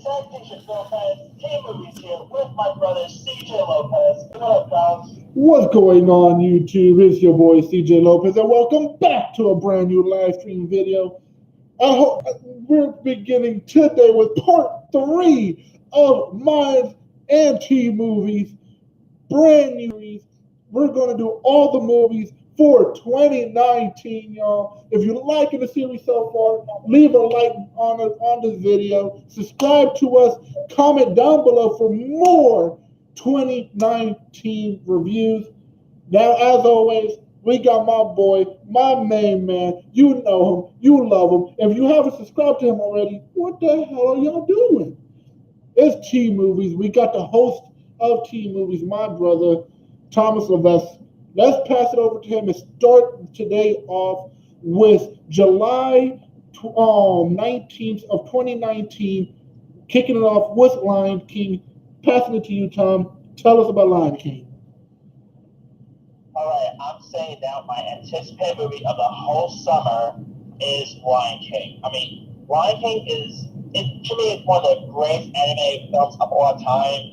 Citation Lopez, Team Movies here with my brother CJ Lopez. What up, guys? What's going on, YouTube? It's your boy CJ Lopez, and welcome back to a brand new live stream video. I hope we're beginning today with part 3 of Minds and Team Movies, brand new movies. We're going to do all the movies for 2019, y'all. If you're liking the series so far, leave a like on this video. Subscribe to us. Comment down below for more 2019 reviews. Now, as always, we got my boy, my main man. You know him. You love him. If you haven't subscribed to him already, what the hell are y'all doing? It's T Movies. We got the host of T Movies, my brother, Thomas Levesque. Let's pass it over to him and start today off with July 19th of 2019, kicking it off with Lion King. Passing it to you, Tom. Tell us about Lion King. All right, I'm saying now my anticipated movie of the whole summer is Lion King. I mean, Lion King to me, it's one of the greatest animated films of all time.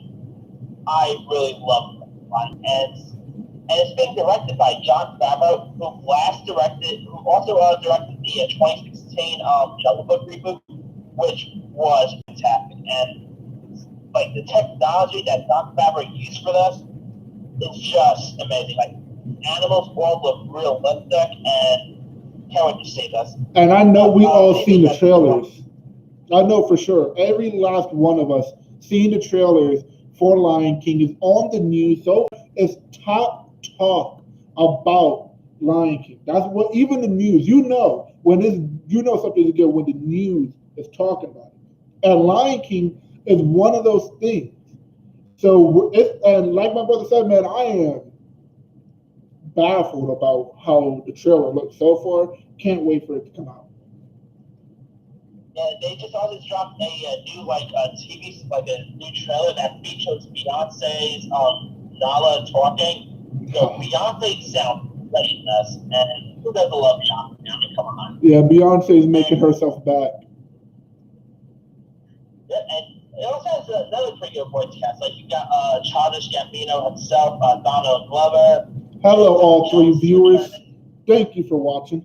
I really love Lion King. And it's being directed by Jon Favreau, who also directed the 2016 Jungle Book reboot, which was fantastic. And like the technology that Jon Favreau used for this is just amazing. Like animals all look realistic, and can't wait to see this. And I know we all seen the trailers. I know for sure every last one of us seen the trailers for Lion King is on the news. So it's top talk about Lion King. That's what even the news, something is good when the news is talking about it. And Lion King is one of those things. So and like my brother said, man, I am baffled about how the trailer looks so far. Can't wait for it to come out. Yeah, they just also dropped a new TV, like a new trailer that features Beyonce's Nala talking. So Beyonce sounds great in this, and who doesn't love Beyonce? I mean, come on. Yeah, Beyonce is making herself back. Yeah, and it also has another pretty good voice cast. Like you got Childish Gambino himself, Donald Glover. Hello, all three viewers. Thank you for watching.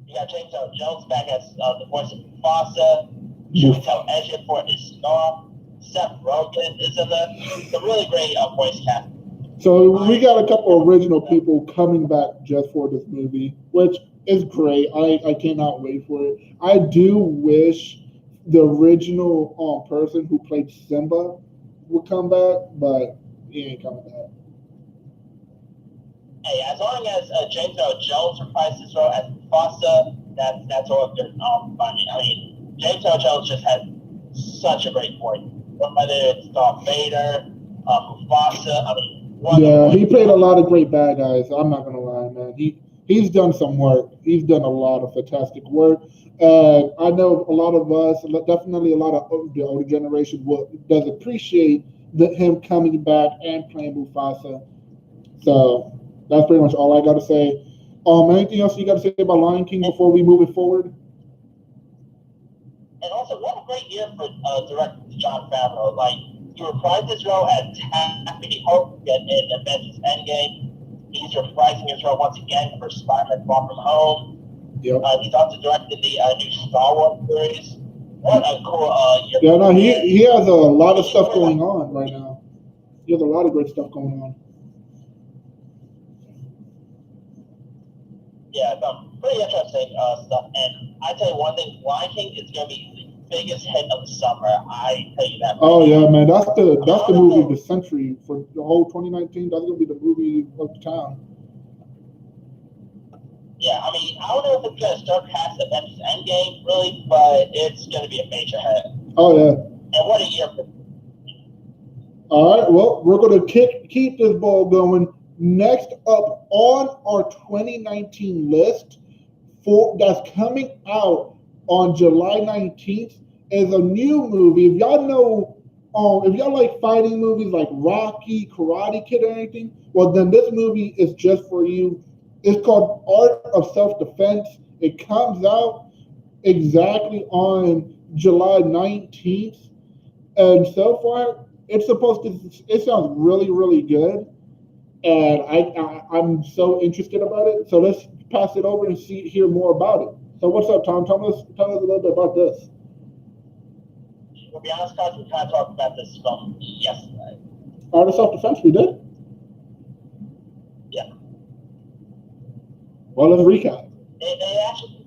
You got James Earl Jones back as the voice of Mufasa. Chiwetel Ejiofor is Scar. Seth Rogen is in there. It's a really great voice cast. So we got a couple original people coming back just for this movie, which is great. I cannot wait for it. I do wish the original person who played Simba would come back, but he ain't coming back. Hey, as long as James Earl Jones reprises his role as Mufasa, that's all good. I mean, James Earl Jones just has such a great voice. Whether it's Darth Vader, Mufasa, I mean, he played a lot of great bad guys. I'm not gonna lie, man. He's done some work. He's done a lot of fantastic work. I know a lot of us, definitely a lot of the older generation, does appreciate him coming back and playing Mufasa. So that's pretty much all I got to say. Anything else you got to say about Lion King before we move it forward? And also, what a great year for director Jon Favreau. Like, he reprised his role as Happy Hope in Avengers Endgame. He's reprising his role once again for Spider-Man Far From Home. Yep. He's also directed the new Star Wars series. What a cool year. Yeah, no, he has a lot of stuff going on right now. He has a lot of great stuff going on. Yeah, pretty interesting stuff. And I tell you one thing, Lion King is going to be the biggest hit of the summer. I tell you that. Oh yeah, man, that's the movie of the century for the whole 2019. That's going to be the movie of the town. Yeah, I mean, I don't know if it's going to start past Avengers Endgame, really, but it's going to be a major hit. Oh yeah. And what a year for. All right, well, we're going to keep this ball going. Next up on our 2019 list that's coming out on July 19th is a new movie. If y'all know, if y'all like fighting movies like Rocky, Karate Kid, or anything, well, then this movie is just for you. It's called Art of Self-Defense. It comes out exactly on July 19th, and so far it's supposed to. It sounds really, really good, and I'm so interested about it. So let's pass it over and hear more about it. So what's up, Tom? Tell us a little bit about this. To be honest, guys, we kind of talked about this from yesterday. Art of self-defense, we did. Yeah. Well, let's recap. It actually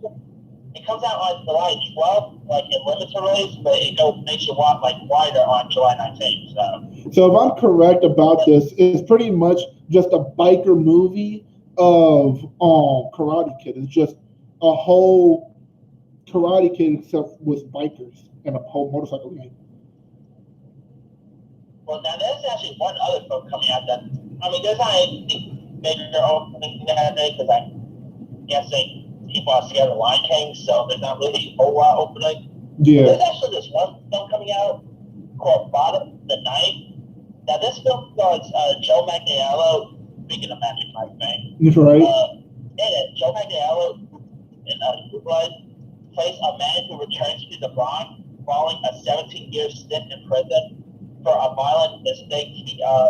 comes out on July 12th, like in limited release, but it goes nationwide, like wider on July 19th. So if I'm correct about this, it's pretty much just a biker movie of Karate Kid. It's just a whole Karate Kid except with bikers and a whole motorcycle gang. Well, now there's actually one other film coming out that, I mean, there's not anything bigger opening that day because I'm guessing people are scared of Lion King, so there's not really a whole lot opening. Yeah. But there's actually this one film coming out called Bottom the Night. Now, this film stars Joe Manganiello, speaking of Magic Mike Bang. Right. In it, Joe Manganiello in Blue Blood plays a man who returns to the Bronx following a 17-year stint in prison for a violent mistake he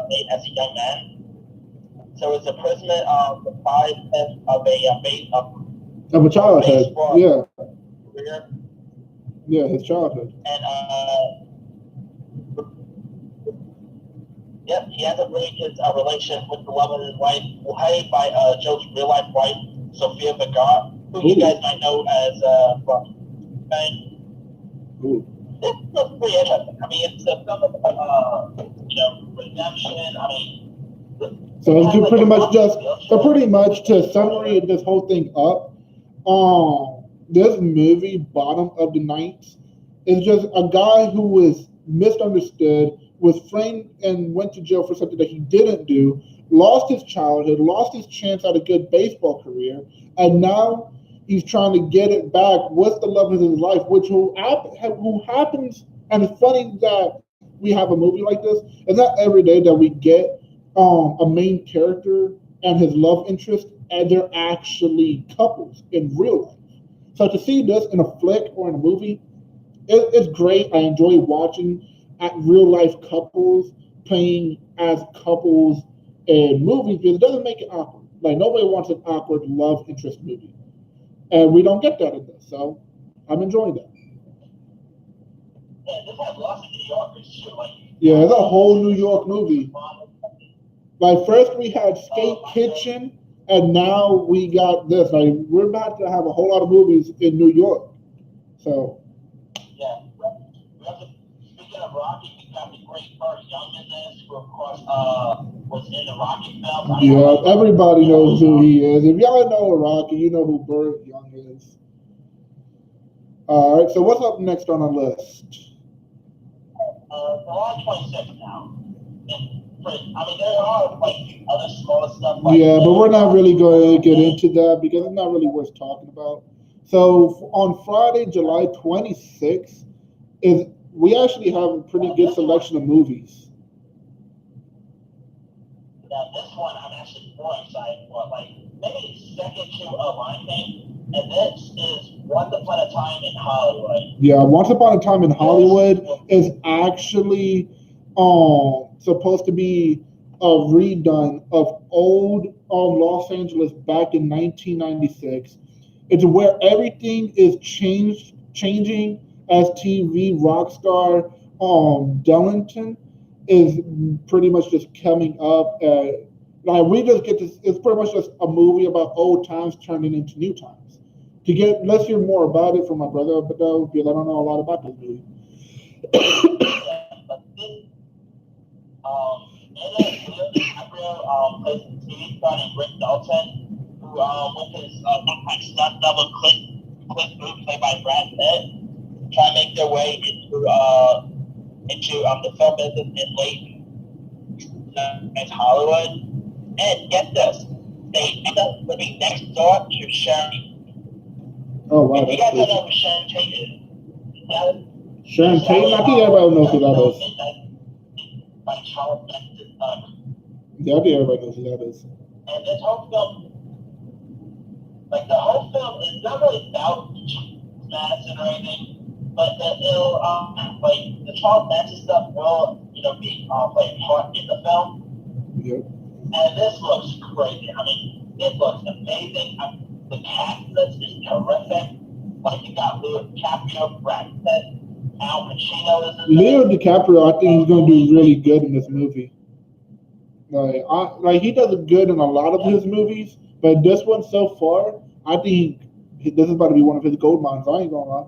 made as a young man. So his imprisonment deprived him of a childhood. Yeah. Career. Yeah, his childhood. And yep, he has a really good relation with the love of his life, played by Joe's real life wife, Sophia Vergara, who you guys might know as from Bang. It's pretty interesting. I mean, it's a film of redemption. I mean, so it's pretty much to summary this whole thing up. This movie, Bottom of the Night, is just a guy who was misunderstood, was framed and went to jail for something that he didn't do, lost his childhood, lost his chance at a good baseball career, and now he's trying to get it back with the love of his life, who happens. And it's funny that we have a movie like this. It's not every day that we get a main character and his love interest, and they're actually couples in real life. So to see this in a flick or in a movie, it's great. I enjoy watching at real life couples playing as couples in movies because it doesn't make it awkward. Like nobody wants an awkward love interest movie, and we don't get that in this. So I'm enjoying that. Yeah, this has lots of New Yorkers too. Yeah, it's a whole New York movie. Like first we had Skate Kitchen, and now we got this. Like we're about to have a whole lot of movies in New York. So. Yeah. Speaking of Rocky, we got the great Burt Young in this, who of course was in the Rocky film. Yeah, everybody knows who he is. If y'all know Rocky, you know who Burt Young is. All right, so what's up next on our list? July 26th now. I mean, there are like other smaller stuff. But we're not really going to get into that because it's not really worth talking about. So on Friday, July 26th, we actually have a pretty good selection of movies. Now this one I'm actually more excited for. Like maybe second to Lion King, and this is Once Upon a Time in Hollywood. Yeah, Once Upon a Time in Hollywood is actually supposed to be a redone of old Los Angeles back in 1996. It's where everything is changing as TV rock star Dullington is pretty much just coming up. Like we just get this. It's pretty much just a movie about old times turning into new times. Let's hear more about it from my brother, but because I don't know a lot about this movie. Plays TV star named Rick Dalton, who with his one-time stunt double Cliff Booth, played by Brad Pitt, try to make their way into the film business in late Hollywood. And get this, they end up living next door to Sharon. Oh wow! You guys don't know who Sharon Tate is? Sharon Tate? I think everybody knows who that is. By Charles Manson. Yeah, I think everybody knows who that is. And this whole film, like the whole film is not really about Madison or anything. but it'll like the Charles Manson stuff will be play a part in the film. Yep. And this looks crazy. I mean, it looks amazing. The cast list is terrific. Like you got Leo DiCaprio, Brad Pitt, Al Pacino is in Leo there. DiCaprio, I think he's going to do really good in this movie. Like he does good in a lot of his movies, but this one so far, I think this is about to be one of his gold mines. I ain't gonna lie.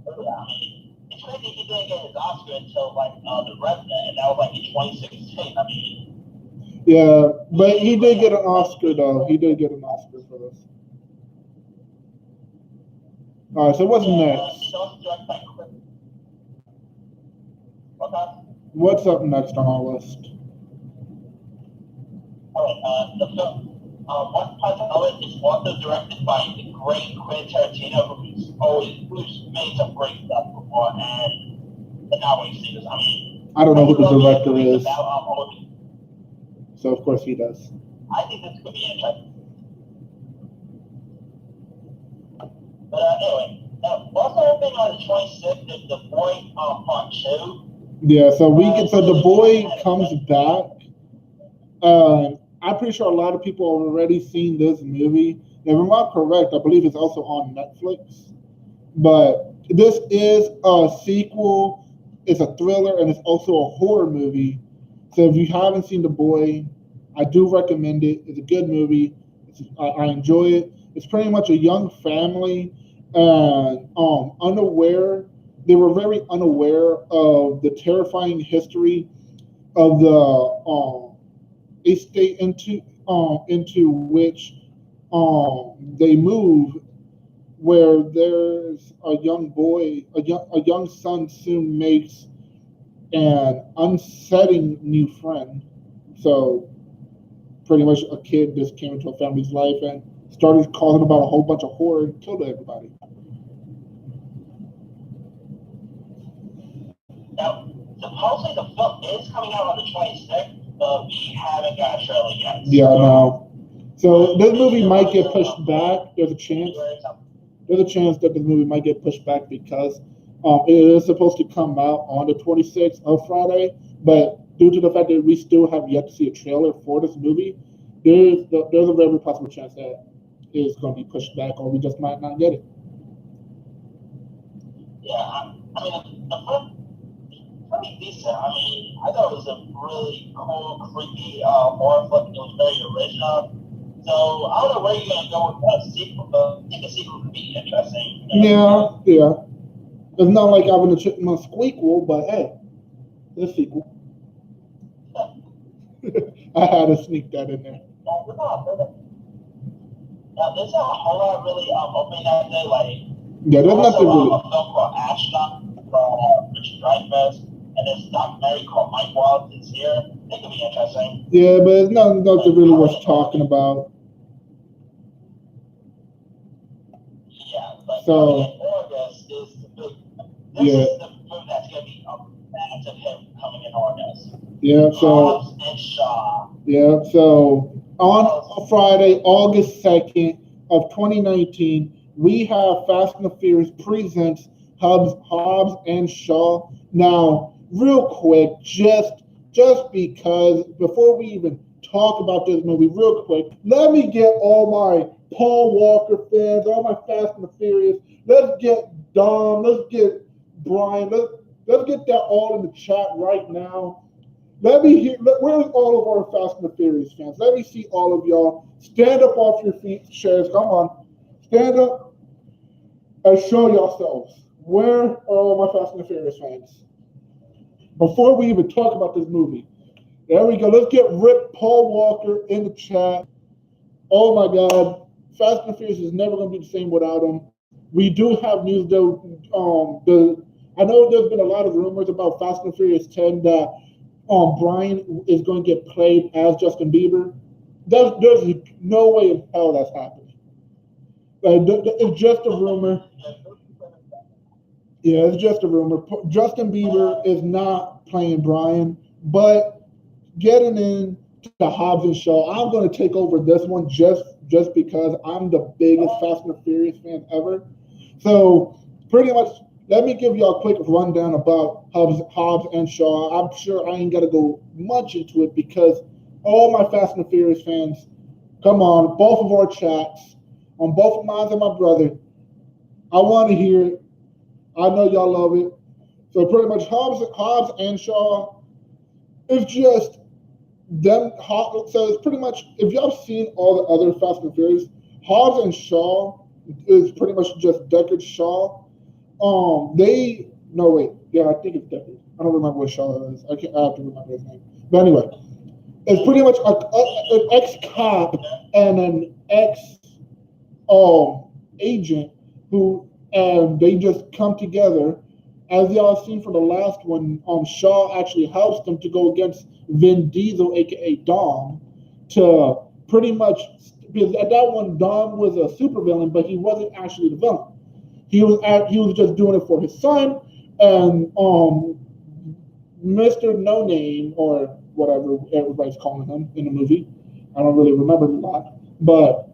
Yeah, I mean, it's crazy he didn't get his Oscar until like The Revenant, and that was like in 2016. I mean, yeah, but he did get an Oscar though. He did get an Oscar for this. All right, so what's next? It's also directed by Chris. Okay. What's up next on our list? Alright, the film Once Upon a Time is also directed by the great Quentin Tarantino, who's made some great stuff before, and now we've seen this. I mean, I don't know who the director is, about, so of course he does. I think this could be interesting. But anyway, also thing on the 26th is The Boy Part 2. Yeah, so The Boy comes back. I'm pretty sure a lot of people have already seen this movie. If I'm not correct, I believe it's also on Netflix. But this is a sequel. It's a thriller, and it's also a horror movie. So if you haven't seen The Boy, I do recommend it. It's a good movie. I enjoy it. It's pretty much a young family, and unaware. They were very unaware of the terrifying history of the estate into which they move, where there's a young boy, a young son soon makes an unsettling new friend. So pretty much a kid just came into a family's life and started causing about a whole bunch of horror and killed everybody. Now, supposedly the film is coming out on the 26th, but we haven't got a trailer yet. Yeah, no. So this movie might get pushed back. There's a chance. There's a chance that this movie might get pushed back because it is supposed to come out on the 26th of Friday, but due to the fact that we still have yet to see a trailer for this movie, there's a very possible chance that it's going to be pushed back, or we just might not get it. Yeah, I mean, the film pretty decent. I mean, I thought it was a really cool, creepy horror flick. It was very original. So I don't know where you're gonna go with a sequel, but I think a sequel could be interesting. Yeah. It's not like having a Chipmunk squeakquel, but hey, it's a sequel. I had to sneak that in there. Now, there's a whole lot really opening that day. Like, there's nothing really. A film called Astronaut from Richard Dreyfuss, and there's a documentary called Mike Wallace is Here. It could be interesting. Yeah, but it's nothing really worth talking about. Yeah, but so in August is the big. This is the film that's going to be a massive hit coming in August. Yeah, so Hobbs and Shall. Yeah, so on Friday, August 2nd of 2019, we have Fast and the Furious presents Hobbs and Shall. Now, real quick, just because before we even talk about this movie, real quick, let me get all my Paul Walker fans, all my Fast and the Furious. Let's get Dom, let's get Brian, let's get that all in the chat right now. Let me hear, where's all of our Fast and the Furious fans? Let me see all of y'all. Stand up off your feet, shares. Come on. Stand up and show yourselves. Where are all my Fast and the Furious fans? Before we even talk about this movie. There we go. Let's get Rip Paul Walker in the chat. Oh my God. Fast and the Furious is never going to be the same without him. We do have news though. I know there's been a lot of rumors about Fast and the Furious 10 that Brian is going to get played as Justin Bieber. There's no way in hell that's happening. It's just a rumor. Yeah, it's just a rumor. Justin Bieber is not playing Brian, but getting in to Hobbs and Shall, I'm going to take over this one just because I'm the biggest Fast and the Furious fan ever. So pretty much, let me give y'all a quick rundown about Hobbs and Shaw. I'm sure I ain't got to go much into it because all my Fast and the Furious fans, come on, both of our chats, on both of mine and my brother, I want to hear it. I know y'all love it. So pretty much Hobbs and Shaw is just them. So it's pretty much, if y'all seen all the other Fast and Furious, Hobbs and Shaw is pretty much just Deckard Shaw. They no wait, yeah, I think it's Deckard. I don't remember what Shaw is. I have to remember his name. But anyway, it's pretty much an ex-cop and an ex-agent who, and they just come together. As y'all seen for the last one, Shaw actually helps them to go against Vin Diesel, aka Dom, to pretty much, because at that one Dom was a supervillain, but he wasn't actually the villain. He was just doing it for his son, and Mr. No Name, or whatever everybody's calling him in the movie, I don't really remember a lot, but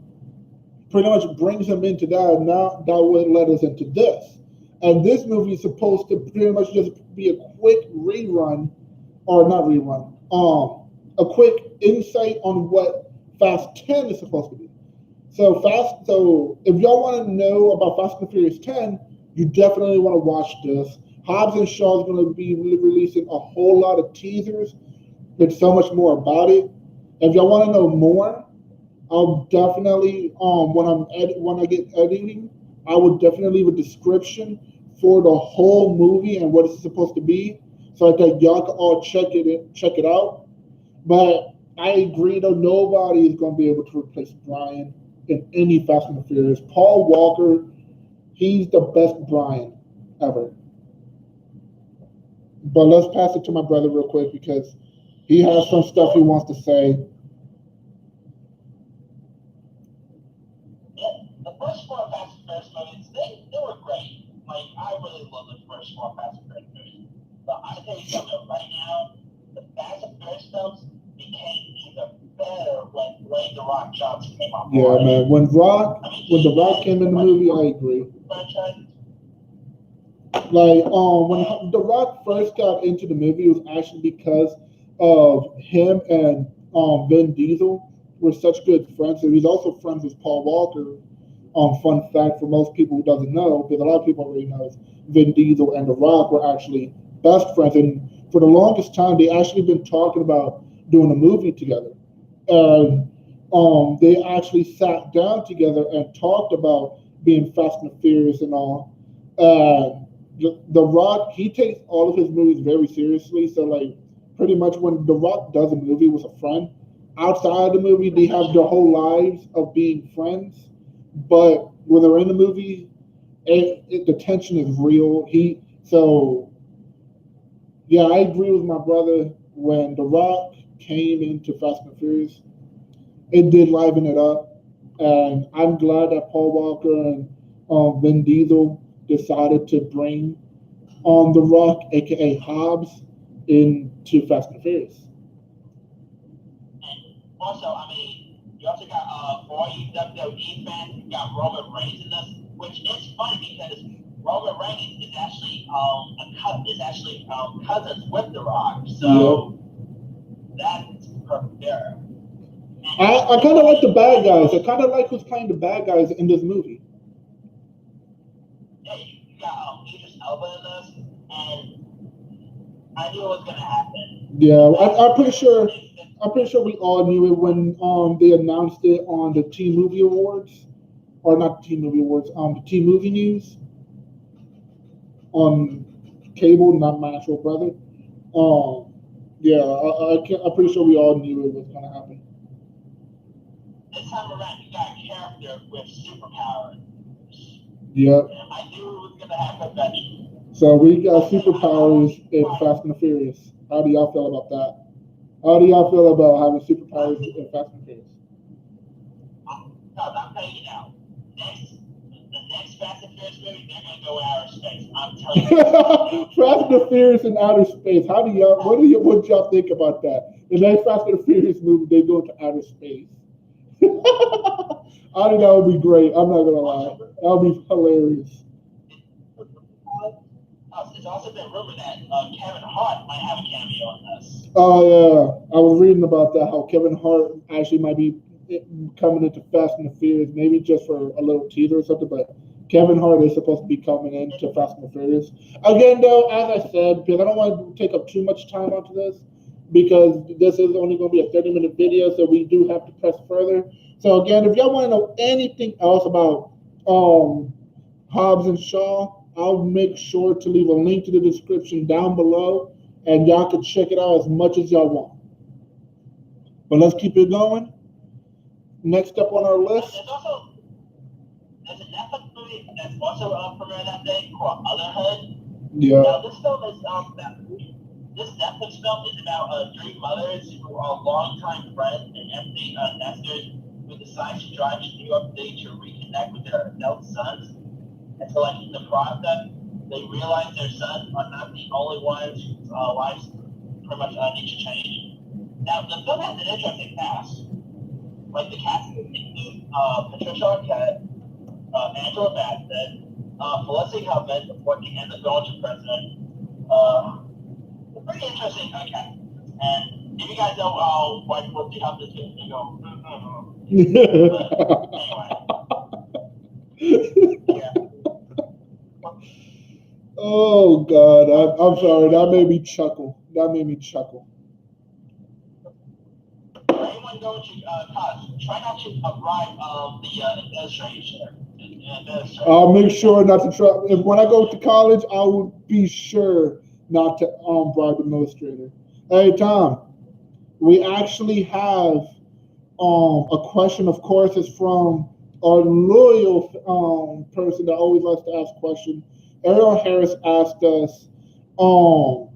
pretty much brings him into that, and now that would let us into this. And this movie is supposed to pretty much just be a quick rerun, or not rerun, a quick insight on what Fast 10 is supposed to be. So if y'all want to know about Fast and Furious 10, you definitely want to watch this. Hobbs and Shaw is going to be releasing a whole lot of teasers. There's so much more about it. If y'all want to know more, I'll definitely when I get editing, I will definitely leave a description for the whole movie and what it's supposed to be, so that y'all can all check it out. But I agree, though, nobody is going to be able to replace Brian in any Fast and the Furious. Paul Walker, he's the best Brian ever. But let's pass it to my brother real quick because he has some stuff he wants to say. The first four Fast and Furious movies, they were great. Like, I really love the first four Fast and Furious movies. But I tell you something, right now, the Fast and Furious films became even better when Dwayne "The Rock" Johnson came on board. Yeah, man. When The Rock came in the movie, I agree. Like, when The Rock first got into the movie, it was actually because of him and Vin Diesel were such good friends. So he's also friends with Paul Walker. Fun fact for most people who doesn't know, because a lot of people already know, Vin Diesel and The Rock were actually best friends. And for the longest time, they actually been talking about doing a movie together. And they actually sat down together and talked about being Fast and Furious and all. The Rock, he takes all of his movies very seriously. So, like, pretty much when The Rock does a movie with a friend, outside the movie, they have their whole lives of being friends. But when they're in the movie, the tension is real. Yeah, I agree with my brother. When The Rock came into Fast and Furious, it did liven it up. And I'm glad that Paul Walker and Vin Diesel decided to bring The Rock, aka Hobbs, into Fast and Furious. And also, I mean, you also got for all you WWE fans, you got Roman Reigns in this, which is funny because Roman Reigns is actually cousins with The Rock, so that's perfect there. I kind of like the bad guys. I kind of like who's playing the bad guys in this movie. Yeah, you got Idris Elba in this, and I knew it was gonna happen. Yeah, I'm pretty sure. I'm pretty sure we all knew it when they announced it on the Teen Movie Awards, or not the Teen Movie Awards, the Teen Movie News on cable, not my actual brother. Yeah, I'm pretty sure we all knew it was gonna happen. This time around, you got a character with superpowers. Yep. I knew it was gonna happen eventually. So we got superpowers in Fast and the Furious. How do y'all feel about that? How do y'all feel about having superpowers in Fast and Furious? I'm telling you now, the next Fast and Furious movie, they're gonna go outer space. I'm telling you. Fast and Furious in outer space. What y'all think about that? The next Fast and Furious movie, they go to outer space. I think that would be great. I'm not gonna lie. That would be hilarious. The It's also been rumored that Kevin Hart might have a cameo in this. Oh yeah, I was reading about that. How Kevin Hart actually might be coming into Fast and the Furious, maybe just for a little teaser or something. But Kevin Hart is supposed to be coming into Fast and the Furious again. Though, as I said, because I don't want to take up too much time onto this, because this is only going to be a 30-minute video, so we do have to press further. So again, if y'all want to know anything else about Hobbs and Shaw, I'll make sure to leave a link to the description down below, and y'all can check it out as much as y'all want. But let's keep it going. Next up on our list. There's a Netflix movie that's also premiered that day called Otherhood. Yeah. Now this film is this Netflix film is about three mothers who are longtime friends and empty nesters who decide to drive to New York City to reconnect with their adult sons. And so, like, in the process, they realize their sons are not the only ones whose lives pretty much need to change. Now, the film has an interesting cast. Like, the cast includes Patricia Arquette, Angela Bassett, Felicity Huffman, working in the going to president. A pretty interesting cast. And if you guys know what Felicity Huffman is, you go, But anyway. Yeah. Oh God, I'm sorry. That made me chuckle. For anyone going to college, try not to bribe the administrator. I'll make sure not to try. When I go to college, I will be sure not to bribe the administrator. Hey Tom, we actually have a question. Of course, it's from our loyal person that always likes to ask questions. Ariel Harris asked us, so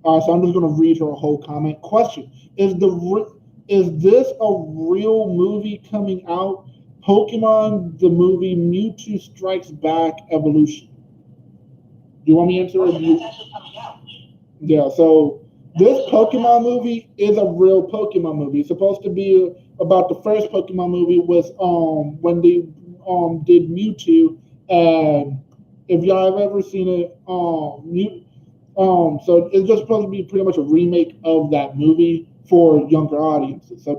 I'm just going to read her whole comment. Question: Is this a real movie coming out? Pokemon the movie Mewtwo Strikes Back Evolution. Do you want me to answer it? That's actually coming out. Yeah. So this Pokemon movie is a real Pokemon movie. It's supposed to be about the first Pokemon movie was when they did Mewtwo. And if y'all have ever seen it, so it's just supposed to be pretty much a remake of that movie for younger audiences. So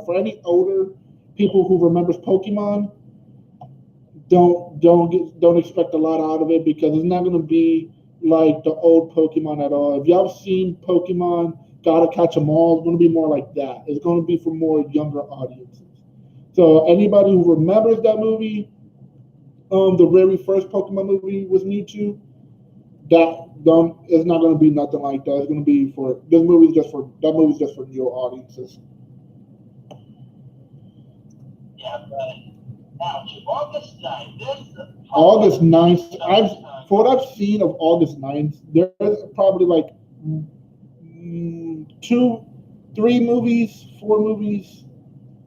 for any older people who remembers Pokemon, don't expect a lot out of it, because it's not going to be like the old Pokemon at all. If y'all have seen Pokemon Gotta Catch 'Em All, it's going to be more like that. It's going to be for more younger audiences. So anybody who remembers that movie, the very first Pokemon movie was Mewtwo. It's not going to be nothing like that. It's going to be that movie's just for newer audiences. Yeah, but now to August 9th. August 9th. For what I've seen of August 9th, there's probably like 2, 3 movies, 4 movies.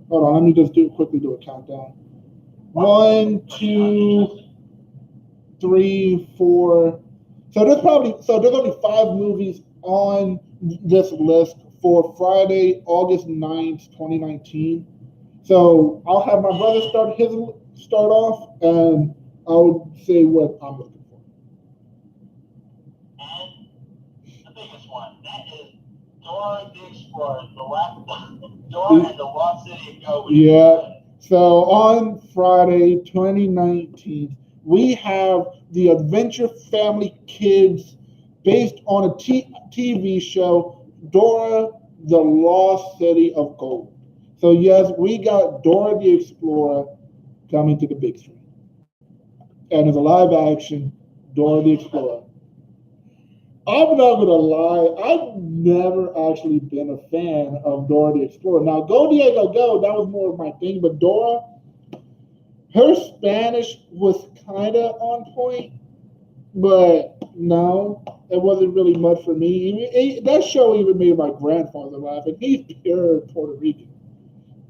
Hold on, let me just quickly do a countdown. 1, 2, 3, 4. So there's only 5 movies on this list for Friday, August 9th, 2019. So I'll have my brother start off, and I'll say what I'm looking for. And the biggest one, that is Dora the Explorer, Dora and the Lost City of Gold. Yeah. So on Friday, 2019, we have the Adventure Family Kids, based on a TV show, Dora the Lost City of Gold. So yes, we got Dora the Explorer coming to the big screen. And it's a live action Dora the Explorer. I'm not gonna lie, I've never actually been a fan of Dora the Explorer. Now, Go Diego Go, that was more of my thing, but Dora, her Spanish was kind of on point, but no, it wasn't really much for me. That show even made my grandfather laugh, and he's pure Puerto Rican,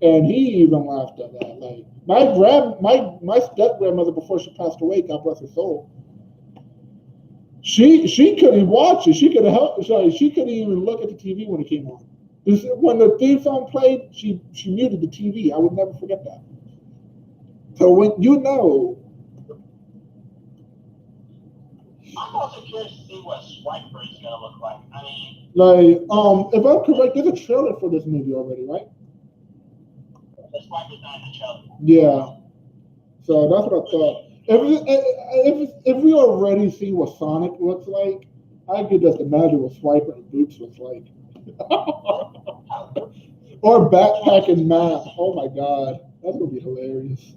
and he even laughed at that. Like my step grandmother, before she passed away, God bless her soul, she couldn't watch it. She couldn't even look at the TV when it came on. When the theme song played, she muted the TV. I would never forget that. So when I'm also curious to see what Swiper is gonna look like. I mean, Like, if I'm correct, there's a trailer for this movie already, right? the Swiper's not in the trailer. Yeah. So that's what I thought. If we already see what Sonic looks like, I could just imagine what Swiper and Boots looks like. Or Backpack and Mask. Oh my God, that's gonna be hilarious.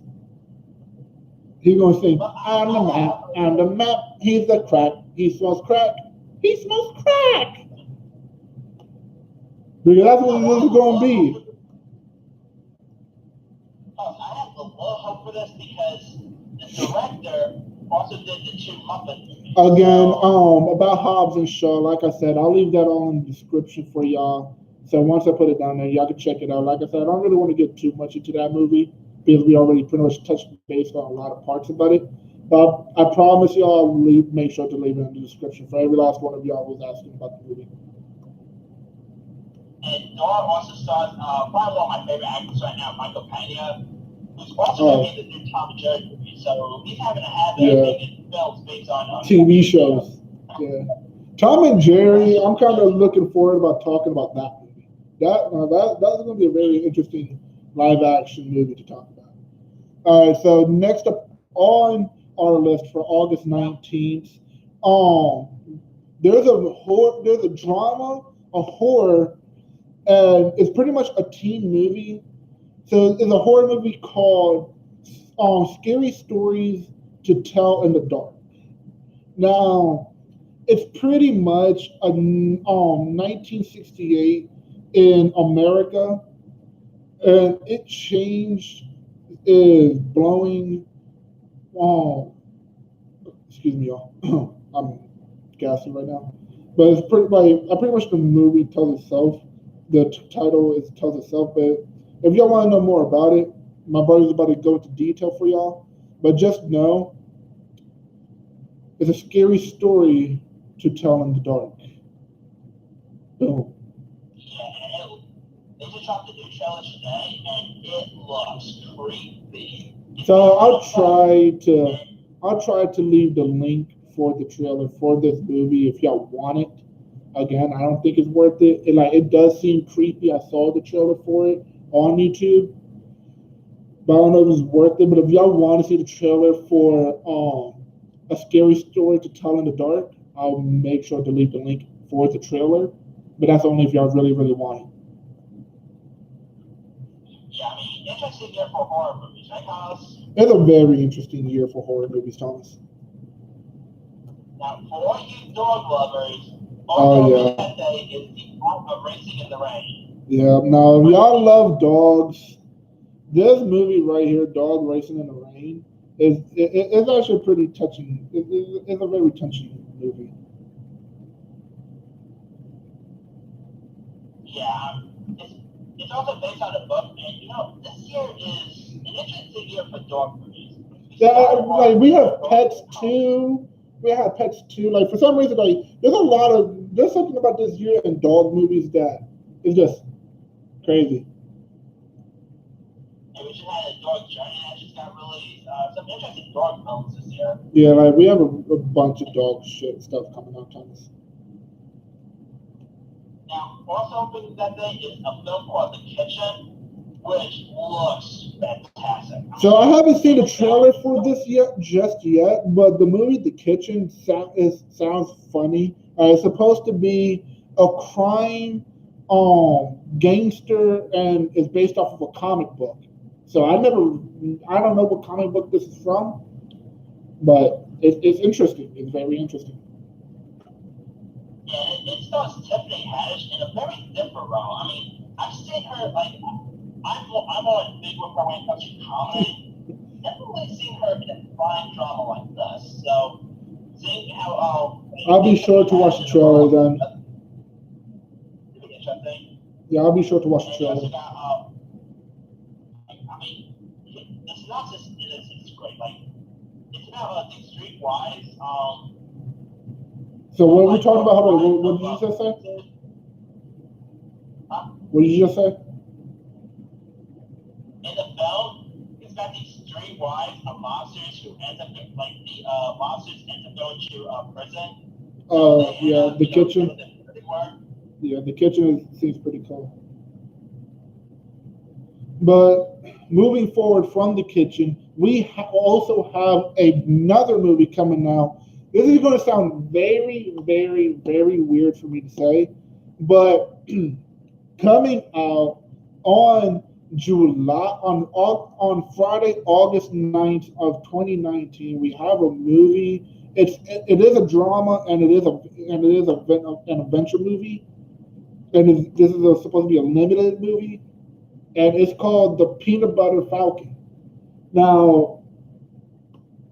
He's gonna sing, "On the map, on the map. He's a crack. He smells crack. He smells crack." Because that's what this is gonna be. I have a little hope for this because the director also did the two Muppet movies. Again, about Hobbs and Shall, like I said, I'll leave that all in the description for y'all. So once I put it down there, y'all can check it out. Like I said, I don't really want to get too much into that movie because we already pretty much touched base on a lot of parts about it. But I promise y'all, make sure to leave it in the description for every last one of y'all who's asking about the movie. And Dora also stars probably one of my favorite actors right now, Michael Pena, who's also going to be the new Tom and Jerry movie. So he's having to have making films based on TV shows. Yeah, Tom and Jerry. I'm kind of looking forward about talking about that movie. That's going to be a very interesting live action movie to talk about. All right, so next up on our list for August 19th, there's a drama, a horror, and it's pretty much a teen movie. So it's a horror movie called Scary Stories to Tell in the Dark. Now, it's pretty much a 1968 in America, and it changed is blowing. Excuse me, y'all. I'm gassing right now, but it's pretty much the movie tells itself. The title tells itself. But if y'all want to know more about it, my brother's about to go into detail for y'all. But just know, it's a scary story to tell in the dark. Boom. Yeah, they just dropped the new trailer today, and it looks creepy. So I'll try to leave the link for the trailer for this movie if y'all want it. Again, I don't think it's worth it. It does seem creepy. I saw the trailer for it on YouTube, but I don't know if it's worth it. But if y'all want to see the trailer for a scary story to tell in the dark, I'll make sure to leave the link for the trailer. But that's only if y'all really, really want it. Yeah, I mean, interesting year for horror movies, right, Thomas? It's a very interesting year for horror movies, Thomas. Now, for all you dog lovers, that day is the art of racing in the rain. Yeah, now if y'all love dogs, this movie right here, Dog Racing in the Rain, is actually pretty touching. It's a very touching movie. Yeah, it's also based on a book, and this year is an interesting year for dog movies. Yeah, we have Pets 2. We have Pets 2. For some reason, there's something about this year in dog movies that is just crazy. And we just had a dog journey that just got released. Some interesting dog films this year. Yeah, we have a bunch of dog shit stuff coming out, Thomas. Now, also opening that day is a film called The Kitchen, which looks fantastic. So I haven't seen the trailer for this just yet, but the movie The Kitchen sounds funny. It's supposed to be a crime gangster, and it's based off of a comic book. So I don't know what comic book this is from, but it's interesting. It's very interesting. Yeah, it stars Tiffany Haddish in a very different role. I mean, I've seen her, I'm on big with her when it comes to comedy. Never really seen her in a crime drama like this. So, seeing how... I'll be sure to watch the trailer then. Interesting. Yeah, I'll be sure to watch the trailer. The synopsis is great. It's about, Streetwise. So what are we talking about? What did you just say? What did you just say? In the film, it's got these streetwise of mobsters who end up like the mobsters end up going to prison. Yeah, the kitchen. Yeah, the kitchen seems pretty cool. But moving forward from the kitchen, we also have another movie coming out. This is going to sound very, very, very weird for me to say, but coming out on on Friday, August 9th of 2019, we have a movie. It is a drama and it is an adventure movie, and this is supposed to be a limited movie, and it's called The Peanut Butter Falcon. Now,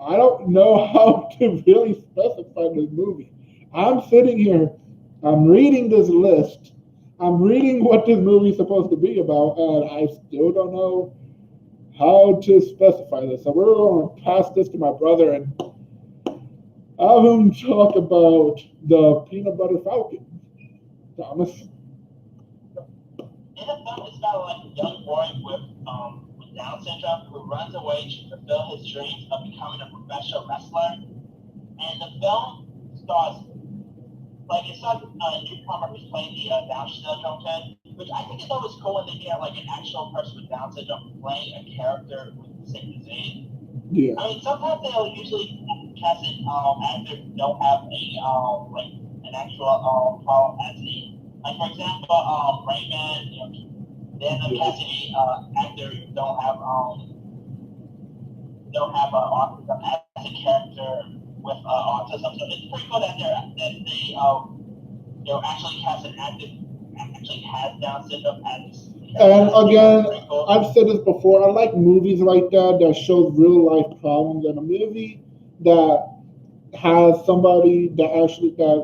I don't know how to really specify this movie. I'm sitting here, I'm reading this list, I'm reading what this movie is supposed to be about, and I still don't know how to specify this. So we're going to pass this to my brother and have him talk about The Peanut Butter Falcon. Thomas? In the film, it's about like a young boy with Down syndrome who runs away to fulfill his dreams of becoming a professional wrestler. And the film starts a newcomer who's playing the Down syndrome kid, which I think is always cool when they get like an actual person with Down syndrome playing a character with the same disease. Yeah. I mean, sometimes they'll usually cast it actors who don't have an actual problem as the. Like for example, Rayman, they end up casting actor who don't have autism as a character with autism. So it's pretty cool that they actually cast an actor who actually has Down syndrome as. And again, I've said this before. I like movies like that shows real life problems, and a movie that has somebody that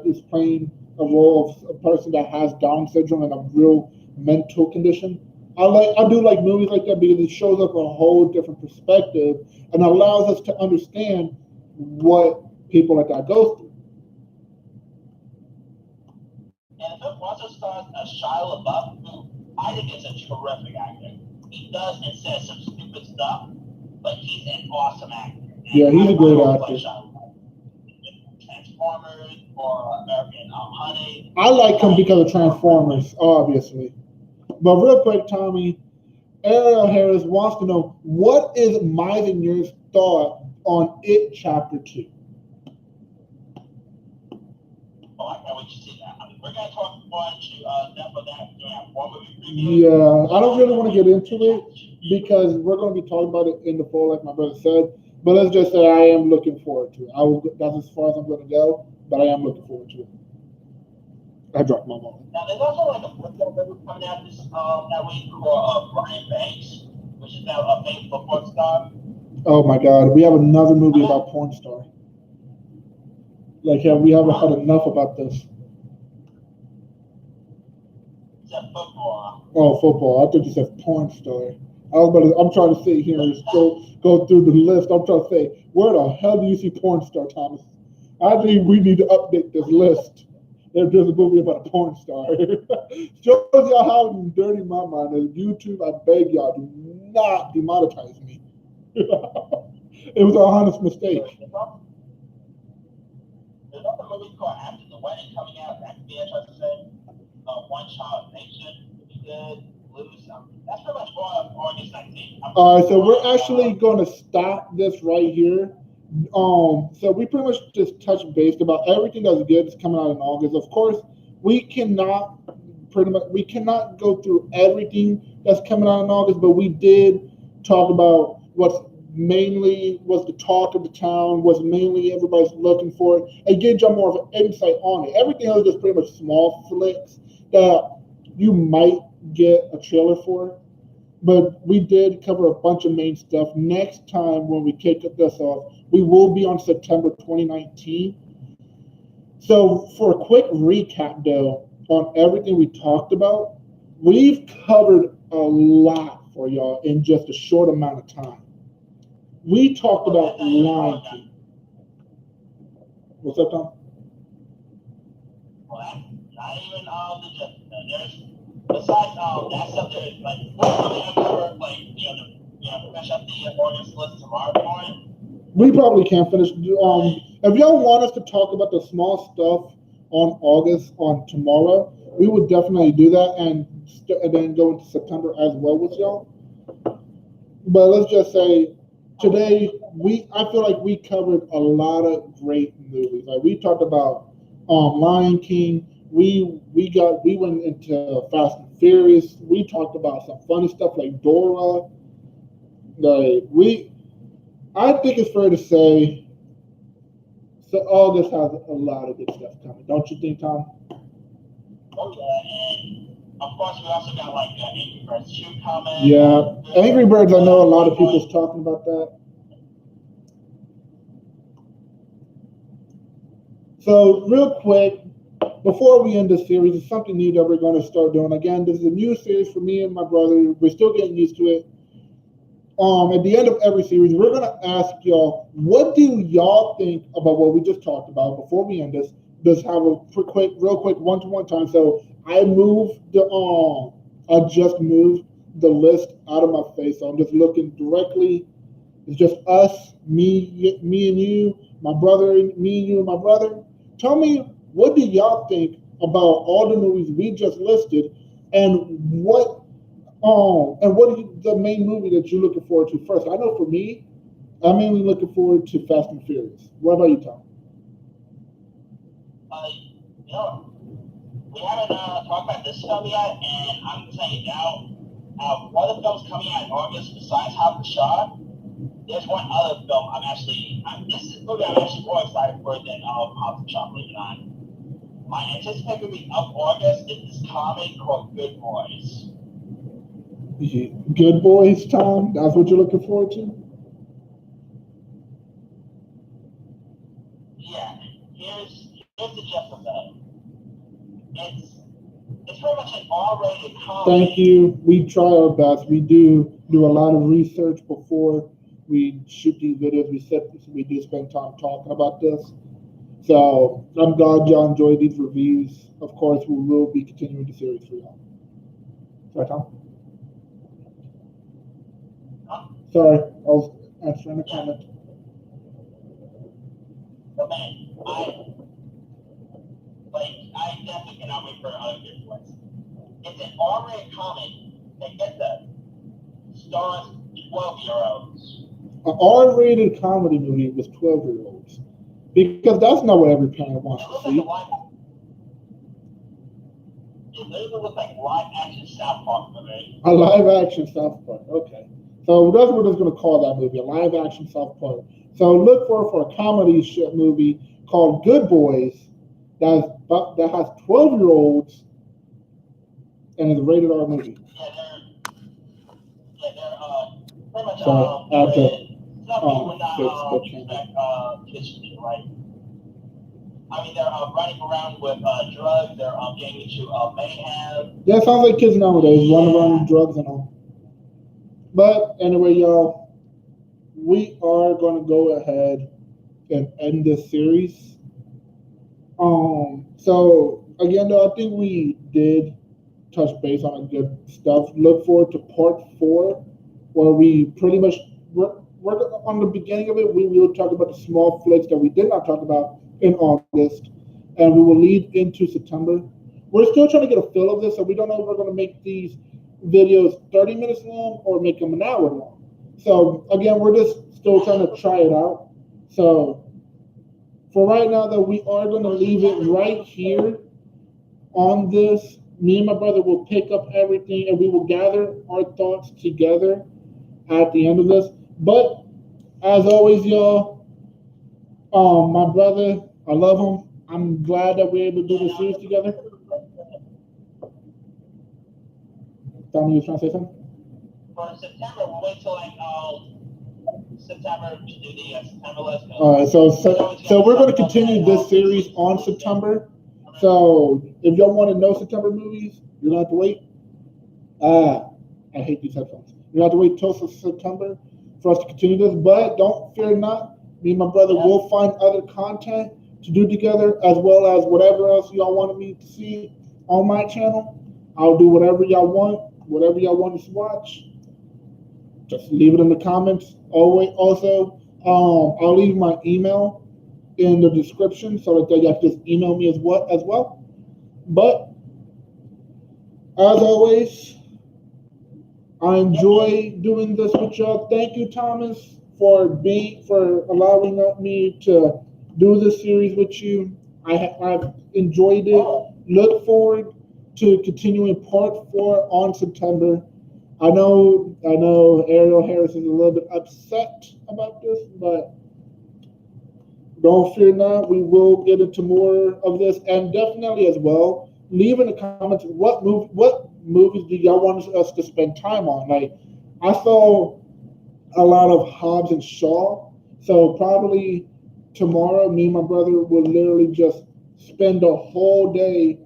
is playing a role of a person that has Down syndrome and a real mental condition. I do like movies like that because it shows up a whole different perspective and allows us to understand what people like that go through. And the film also stars Shia LaBeouf, who I think is a terrific actor. He does and says some stupid stuff, but he's an awesome actor. And yeah, he's a great actor. Transformers or American Honey. I like him because of Transformers, obviously. But real quick, Tommy, Ariel Harris wants to know, what is mine and yours thought on It Chapter 2? Oh, I can't wait to see that. I mean, we're going to talk more into depth of that during our 4-movie preview. Yeah, I don't really want to get into it because we're going to be talking about it in the fall, like my brother said. But let's just say I am looking forward to it. That's as far as I'm going to go, but I am looking forward to it. I dropped my wallet. Now, there's also like a football movie coming out that week called Brian Banks, which is about a famous football star. Oh my God, we have another movie about porn star. Like, yeah, we haven't had enough about this. It's a football. Oh, football. I thought you said porn star. I'm trying to sit here and go through the list. I'm trying to say, where the hell do you see porn star, Thomas? I think we need to update this list. If there's a movie about a porn star. Shows y'all how dirty my mind is. YouTube, I beg y'all, do not demonetize me. It was a honest mistake. There's also a movie called After the Wedding coming out. That could be interesting. One Child Nation would be good. That's pretty much all August 19th. All right, so we're actually going to stop this right here. So we pretty much just touched base about everything that's good that's coming out in August. Of course, we cannot go through everything that's coming out in August, but we did talk about what's the talk of the town, what's mainly everybody's looking for, and give y'all more of an insight on it. Everything else is just pretty much small flicks that you might get a trailer for. But we did cover a bunch of main stuff. Next time when we kick this off, we will be on September 2019. So for a quick recap, though, on everything we talked about, we've covered a lot for y'all in just a short amount of time. We talked about Lion King. What's up, Tom? Well, not even all the besides that stuff, there's like we're really gonna cover finish up the August list tomorrow morning. We probably can't finish. If y'all want us to talk about the small stuff on August on tomorrow, we would definitely do that and then go into September as well with y'all. But let's just say today I feel like we covered a lot of great movies. Like we talked about Lion King. We went into Fast and Furious. We talked about some funny stuff like Dora. I think it's fair to say so August has a lot of good stuff coming. Don't you think, Tom? Oh yeah, and of course we also got like Angry Birds 2 coming. Yeah, Angry Birds. I know a lot of people's talking about that. So real quick, before we end the series, it's something new that we're going to start doing. Again, this is a new series for me and my brother. We're still getting used to it. At the end of every series, we're going to ask y'all, what do y'all think about what we just talked about before we end this? Just have a real quick one-to-one time. So I just moved the list out of my face. So I'm just looking directly. It's just us, me and you, my brother, me and you and my brother. Tell me, what do y'all think about all the movies we just listed, and what the main movie that you're looking forward to first? I know for me, I'm mainly looking forward to Fast and Furious. What about you, Tom? We haven't talked about this film yet, and I'm saying now, one of the films coming out in August besides Hobbs Shall, there's one other film this is a movie I'm actually more excited for than Hobbs Shall, believe it or not. My anticipated movie of August is this comedy called Good Boys. Good Boys, Tom? That's what you're looking forward to? Yeah. Here's the gist of that. It's pretty much an R-rated comedy. Thank you. We try our best. We do a lot of research before we shoot these videos. We do spend time talking about this. So I'm glad y'all enjoyed these reviews. Of course, we will be continuing the series for y'all. Sorry, Tom? Sorry, I was answering a comment. But man, I definitely cannot wait for other Good Boys. It's an R-rated comedy that gets that stars 12-year-olds. An R-rated comedy movie with 12-year-olds. Because that's not what every parent wants to see. It literally looks like live-action South Park movie. A live-action South Park, okay. So that's what it's going to call that movie, a live-action South Park. So look for a comedy movie called Good Boys that has 12-year-olds and is a rated R movie. They're pretty much so some people would not expect kids to do, right? I mean, they're running around with drugs. They're getting into mayhem. Yeah, it sounds like kids nowadays running around with drugs and all. But anyway, y'all, we are going to go ahead and end this series. So again, though, I think we did touch base on good stuff. Look forward to part 4, where we pretty much we're on the beginning of it. We will talk about the small flicks that we did not talk about in August, and we will lead into September. We're still trying to get a feel of this, so we don't know if we're going to make these videos 30 minutes long or make them an hour long. So again, we're just still trying to try it out. So for right now, though, we are going to leave it right here on this. Me and my brother will pick up everything, and we will gather our thoughts together at the end of this. But as always, y'all, my brother, I love him. I'm glad that we're able to do this series together. Tommy, you was trying to say something? For September, we'll wait till September to do the September list. All right, so we're going to continue this series on September. So if y'all want to know September movies, you're going to have to wait. I hate these headphones. You're going to have to wait till September for us to continue this. But don't fear not. Me and my brother will find other content to do together, as well as whatever else y'all wanted me to see on my channel. I'll do whatever y'all want us to watch. just leave it in the comments. Always, also, I'll leave my email in the description so that you have to just email me as well. But as always, I enjoy doing this with y'all. Thank you, Thomas, for allowing me to do this series with you. I've enjoyed it. Look forward to continuing part 4 on September. I know Ariel Harris is a little bit upset about this, but don't fear not. We will get into more of this, and definitely as well, leave in the comments what movies do y'all want us to spend time on. Like, I saw a lot of Hobbs and Shaw, so probably tomorrow, me and my brother will literally just spend a whole day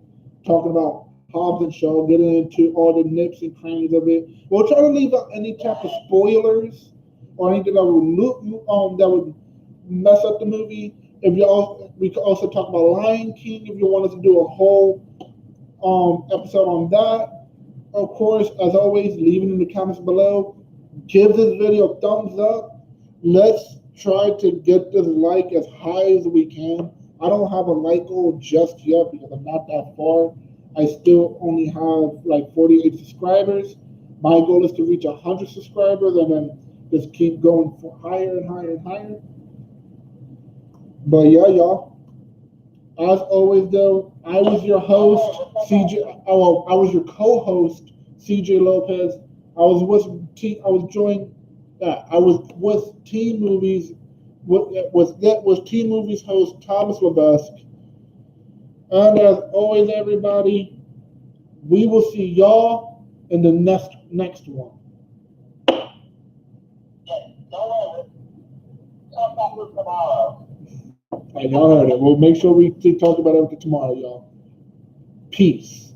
talking about Hobbs and Shaw, getting into all the nips and crannies of it. We'll try to leave out any type of spoilers or anything that would mess up the movie. We could also talk about Lion King if you want us to do a whole episode on that. Of course, as always, leave it in the comments below. Give this video a thumbs up. Let's try to get this like as high as we can. I don't have a like goal just yet because I'm not that far. I still only have like 48 subscribers. My goal is to reach 100 subscribers and then just keep going for higher and higher and higher. But yeah, y'all. As always, though, I was your host, CJ. I was your co-host, CJ Lopez. I was with Teen Movies. Was Teen Movies host Thomas Lebusk. And as always, everybody, we will see y'all in the next one. Yeah, don't worry. Come back with tomorrow. And y'all heard it. We'll make sure we talk about everything tomorrow, y'all. Peace.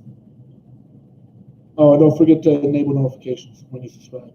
Oh, and don't forget to enable notifications when you subscribe.